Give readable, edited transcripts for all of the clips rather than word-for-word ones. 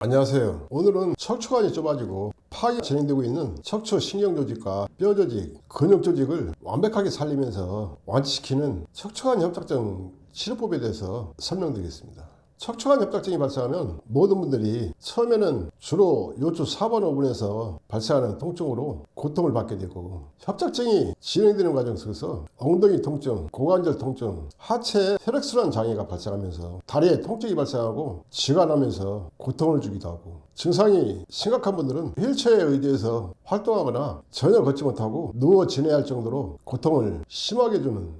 안녕하세요. 오늘은 척추관이 좁아지고 파괴가 진행되고 있는 척추 신경조직과 뼈조직, 근육조직을 완벽하게 살리면서 완치시키는 척추관 협착증 치료법에 대해서 설명드리겠습니다. 척추관 협착증이 발생하면 모든 분들이 처음에는 주로 요추 4번 5분에서 발생하는 통증으로 고통을 받게 되고, 협착증이 진행되는 과정 속에서 엉덩이 통증, 고관절 통증, 하체에 혈액순환 장애가 발생하면서 다리에 통증이 발생하고 지관하면서 고통을 주기도 하고, 증상이 심각한 분들은 휠체어에 의지해서 활동하거나 전혀 걷지 못하고 누워 지내야 할 정도로 고통을 심하게 주는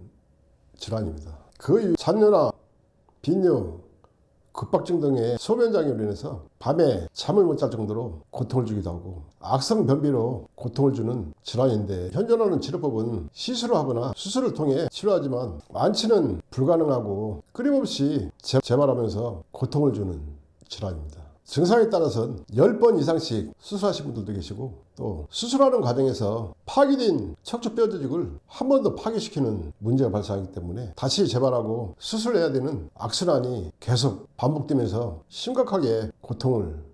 질환입니다. 그 이후 잔뇨나 빈뇨, 급박증 등의 소변장애로 인해서 밤에 잠을 못 잘 정도로 고통을 주기도 하고, 악성 변비로 고통을 주는 질환인데, 현존하는 치료법은 시술을 하거나 수술을 통해 치료하지만 완치는 불가능하고 끊임없이 재발하면서 고통을 주는 질환입니다. 증상에 따라서는 10번 이상씩 수술하신 분들도 계시고, 또 수술하는 과정에서 파괴된 척추뼈 조직을 한 번 더 파괴시키는 문제가 발생하기 때문에 다시 재발하고 수술해야 되는 악순환이 계속 반복되면서 심각하게 고통을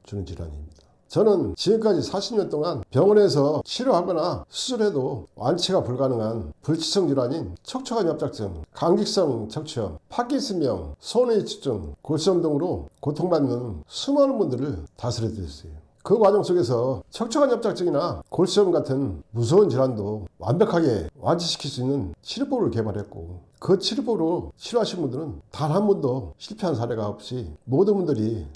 주는 질환입니다. 저는 지금까지 40년 동안 병원에서 치료하거나 수술해도 완치가 불가능한 불치성 질환인 척추관 협착증, 강직성 척추염, 파킨슨병, 손해치증, 골수염 등으로 고통받는 수많은 분들을 다스려 드렸어요. 그 과정 속에서 척추관 협착증이나 골수염 같은 무서운 질환도 완벽하게 완치시킬 수 있는 치료법을 개발했고, 그 치료법으로 치료하신 분들은 단 한 번도 실패한 사례가 없이 모든 분들이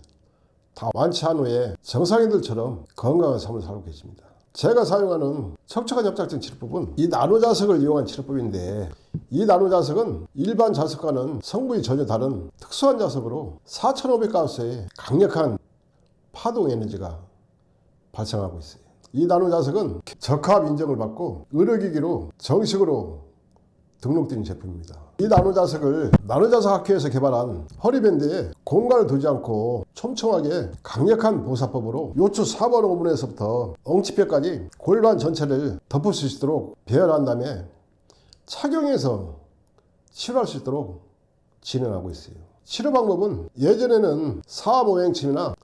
다 완치한 후에 정상인들처럼 건강한 삶을 살고 계십니다. 제가 사용하는 척추관 협착증 치료법은 이 나노자석을 이용한 치료법인데, 이 나노자석은 일반 자석과는 성분이 전혀 다른 특수한 자석으로 4500가우스의 강력한 파동 에너지가 발생하고 있어요. 이 나노자석은 적합 인정을 받고 의료기기로 정식으로 등록된 제품입니다. 이 나노자석을 나노자석 학회에서 개발한 허리밴드에 공간을 두지 않고 촘촘하게 강력한 보사법으로 요추 4번 5분에서부터 엉치뼈까지 골반 전체를 덮을 수 있도록 배열한 다음에 착용해서 치료할 수 있도록 진행하고 있어요. 치료 방법은 예전에는 사암오행침이나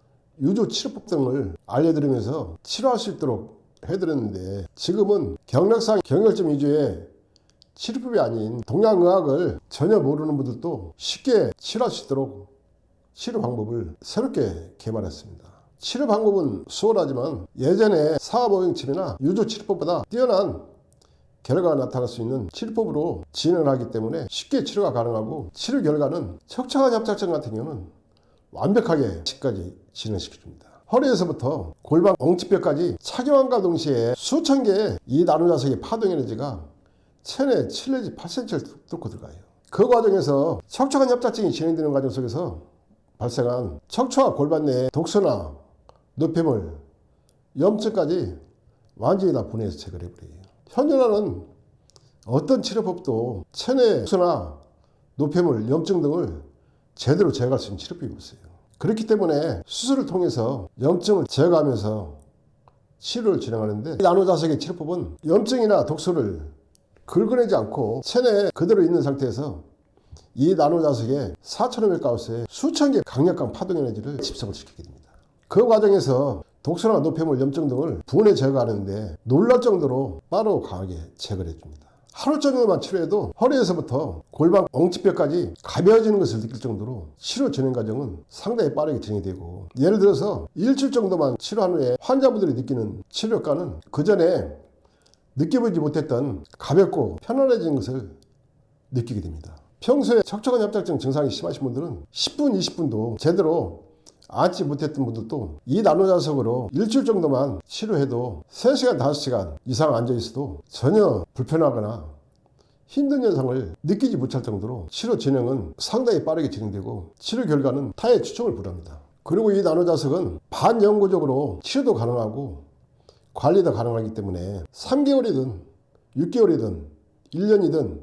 유조 치료법 등을 알려드리면서 치료할 수 있도록 해드렸는데, 지금은 경력상 경혈증 위주의 치료법이 아닌 동양의학을 전혀 모르는 분들도 쉽게 치료할 수 있도록 치료 방법을 새롭게 개발했습니다. 치료 방법은 수월하지만 예전에 사암오행침이나 유조 치료법보다 뛰어난 결과가 나타날 수 있는 치료법으로 진행을 하기 때문에 쉽게 치료가 가능하고, 치료 결과는 척추관 협착증 같은 경우는 완벽하게 치까지 진행시켜줍니다. 허리에서부터 골반 엉치뼈까지 착용함과 동시에 수천 개의 이 나노자석의 파동 에너지가 체내 7 내지 8cm를 뚫고 들어가요. 그 과정에서 척추관 협착증이 진행되는 과정 속에서 발생한 척추와 골반 내의 독소나 노폐물, 염증까지 완전히 다 분해해서 제거해버려요. 현존하는 어떤 치료법도 체내 독소나 노폐물, 염증 등을 제대로 제거할 수 있는 치료법이 없어요. 그렇기 때문에 수술을 통해서 염증을 제거하면서 치료를 진행하는데, 이 나노자석의 치료법은 염증이나 독소를 긁어내지 않고 체내에 그대로 있는 상태에서 이 나노자석에 4500가우스의 수천 개의 강력한 파동 에너지를 집착을 시키게 됩니다. 그 과정에서 독소나 노폐물, 염증 등을 분해 제거하는데 놀랄 정도로 빠르고 강하게 제거를 해줍니다. 하루 정도만 치료해도 허리에서부터 골반 엉치뼈까지 가벼워지는 것을 느낄 정도로 치료 진행 과정은 상당히 빠르게 진행되고, 예를 들어서 일주일 정도만 치료한 후에 환자분들이 느끼는 치료 효과는 그 전에 느껴보지 못했던 가볍고 편안해진 것을 느끼게 됩니다. 평소에 척추관 협착증 증상이 심하신 분들은 10분, 20분도 제대로 앉지 못했던 분들도 이 나노자석으로 일주일 정도만 치료해도 3시간, 5시간 이상 앉아있어도 전혀 불편하거나 힘든 현상을 느끼지 못할 정도로 치료 진행은 상당히 빠르게 진행되고, 치료 결과는 타의 추정을 불허합니다. 그리고 이 나노자석은 반영구적으로 치료도 가능하고 관리도 가능하기 때문에 3개월이든 6개월이든 1년이든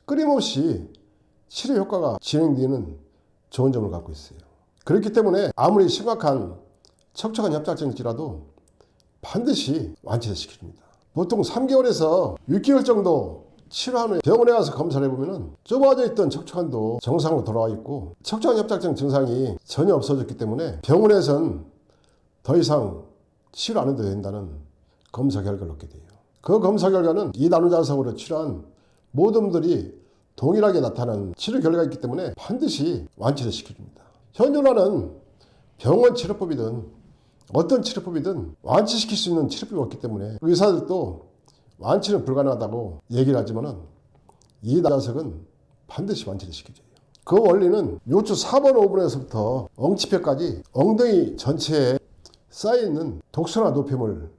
끊임없이 치료 효과가 진행되는 좋은 점을 갖고 있어요. 그렇기 때문에 아무리 심각한 척추관 협착증일지라도 반드시 완치시켜줍니다. 보통 3개월에서 6개월 정도 치료한 후에 병원에 가서 검사를 해보면 좁아져 있던 척추관도 정상으로 돌아와 있고 척추관 협착증 증상이 전혀 없어졌기 때문에 병원에선 더 이상 치료 안 해도 된다는 검사 결과를 얻게 돼요. 그 검사 결과는 이 나노자석으로 치료한 모든 분들이 동일하게 나타난 치료 결과가 있기 때문에 반드시 완치를 시켜줍니다. 현존하는 병원 치료법이든 어떤 치료법이든 완치시킬 수 있는 치료법이 없기 때문에 의사들도 완치는 불가능하다고 얘기를 하지만은 이 나노자석은 반드시 완치를 시켜줘요. 그 원리는 요추 4번 5분에서부터 엉치뼈까지 엉덩이 전체에 쌓여있는 독소나 노폐물,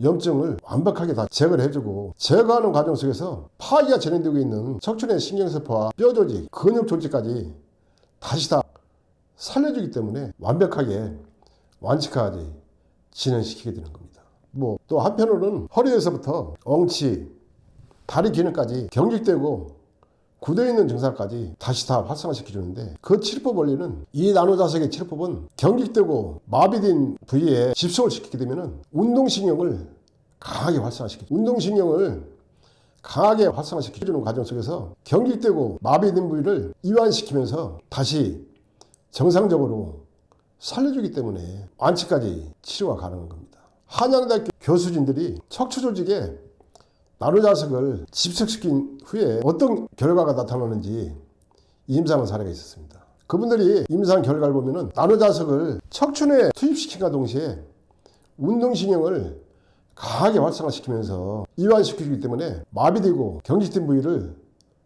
염증을 완벽하게 다 제거를 해주고 제거하는 과정 속에서 파기가 진행되고 있는 척추내 신경세포와 뼈 조직, 근육 조직까지 다시 다 살려주기 때문에 완벽하게 완치까지 진행시키게 되는 겁니다. 또 한편으로는 허리에서부터 엉치, 다리 기능까지 경직되고 굳어있는 증상까지 다시 다 활성화시켜주는데 그 치료법 원리는 이 나노자석의 치료법은 경직되고 마비된 부위에 집중을 시키게 되면 운동신경을 강하게 활성화시켜줍니다. 운동신경을 강하게 활성화시켜주는 과정 속에서 경직되고 마비된 부위를 이완시키면서 다시 정상적으로 살려주기 때문에 완치까지 치료가 가능한 겁니다. 한양대학교 교수진들이 척추 조직에 나노자석을 집착시킨 후에 어떤 결과가 나타나는지 임상한 사례가 있었습니다. 그분들이 임상 결과를 보면은 나노자석을 척추내에 투입시킨과 동시에 운동신경을 강하게 활성화시키면서 이완시키기 때문에 마비되고 경직된 부위를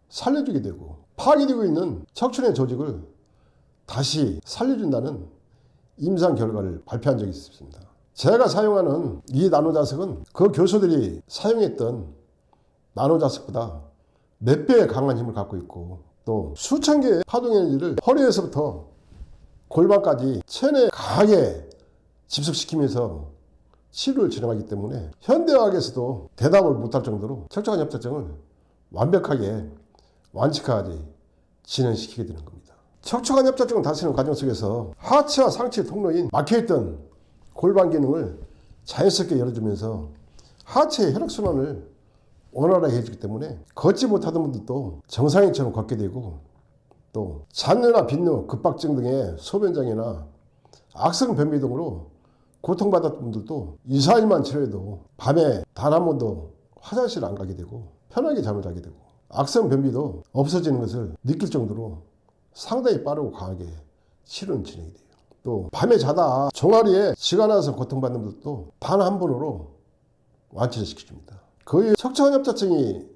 살려주게 되고 파괴되고 있는 척추내 조직을 다시 살려준다는 임상 결과를 발표한 적이 있습니다. 제가 사용하는 이 나노자석은 그 교수들이 사용했던 나노자석보다 몇 배의 강한 힘을 갖고 있고 또 수천 개의 파동 에너지를 허리에서부터 골반까지 체내에 강하게 집속시키면서 치료를 진행하기 때문에 현대의학에서도 대답을 못할 정도로 척추관 협착증을 완벽하게 완치까지 진행시키게 되는 겁니다. 척추관 협착증을 다스리는 과정 속에서 하체와 상체 통로인 막혀있던 골반 기능을 자연스럽게 열어주면서 하체의 혈액순환을 원활하게 해주기 때문에 걷지 못하던 분들도 정상인처럼 걷게 되고 또 잔뇨나 빈뇨, 급박증 등의 소변장애나 악성 변비 등으로 고통받았던 분들도 2, 4일만 치료해도 밤에 단 한 번도 화장실 안 가게 되고 편하게 잠을 자게 되고 악성 변비도 없어지는 것을 느낄 정도로 상당히 빠르고 강하게 치료는 진행이 돼요. 또 밤에 자다 종아리에 쥐가 나서 고통받는 분들도 단 한 번으로 완치를 시켜줍니다. 거의 척추관 협착증이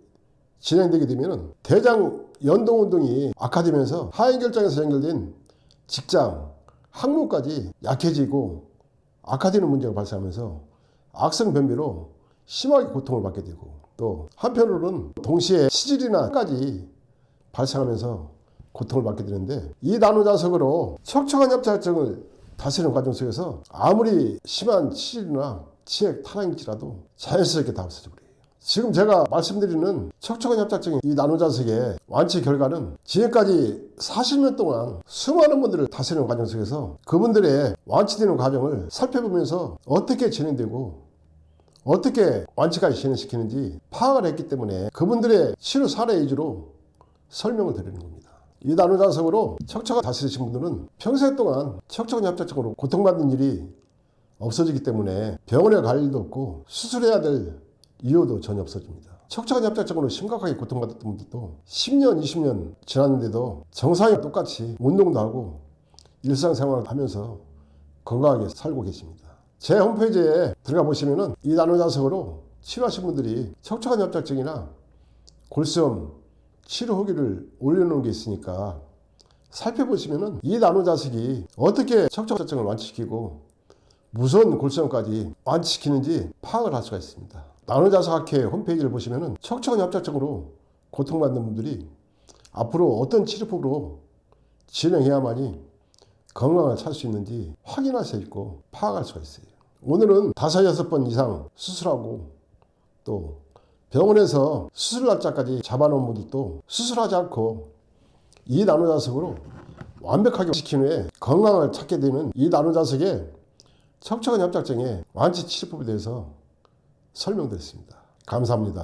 진행되게 되면 대장 연동 운동이 악화되면서 하행결장에서 연결된 직장, 항문까지 약해지고 악화되는 문제가 발생하면서 악성 변비로 심하게 고통을 받게 되고 또 한편으로는 동시에 치질이나까지 발생하면서 고통을 받게 되는데 이 나노자석으로 척추관 협착증을 다스리는 과정 속에서 아무리 심한 치질이나 치액 탈환일지라도 자연스럽게 다 없어져 버려요. 지금 제가 말씀드리는 척추관 협착증의 이 나노자석의 완치 결과는 지금까지 40년 동안 수많은 분들을 다스리는 과정 속에서 그분들의 완치되는 과정을 살펴보면서 어떻게 진행되고 어떻게 완치까지 진행시키는지 파악을 했기 때문에 그분들의 치료 사례 위주로 설명을 드리는 겁니다. 이 나노자석으로 척추관 다스리신 분들은 평생 동안 척추관 협착증으로 고통받는 일이 없어지기 때문에 병원에 갈 일도 없고 수술해야 될 이유도 전혀 없어집니다. 척추관 협착증으로 심각하게 고통받았던 분들도 10년, 20년 지났는데도 정상이 똑같이 운동도 하고 일상생활을 하면서 건강하게 살고 계십니다. 제 홈페이지에 들어가 보시면은 이 나노자석으로 치료하신 분들이 척추관 협착증이나 골수염 치료 후기를 올려놓은 게 있으니까 살펴보시면은 이 나노자석이 어떻게 척추관 협착증을 완치시키고 무서운 골수염까지 완치시키는지 파악을 할 수가 있습니다. 나노자석학회 홈페이지를 보시면은 척추관 협착증으로 고통받는 분들이 앞으로 어떤 치료법으로 진행해야만이 건강을 찾을 수 있는지 확인할 수 있고 파악할 수가 있어요. 오늘은 5, 6번 이상 수술하고 또 병원에서 수술 날짜까지 잡아놓은 분들도 수술하지 않고 이 나노자석으로 완벽하게 시킨 후에 건강을 찾게 되는 이 나노자석의 척추관 협착증의 완치 치료법에 대해서 설명드렸습니다. 감사합니다.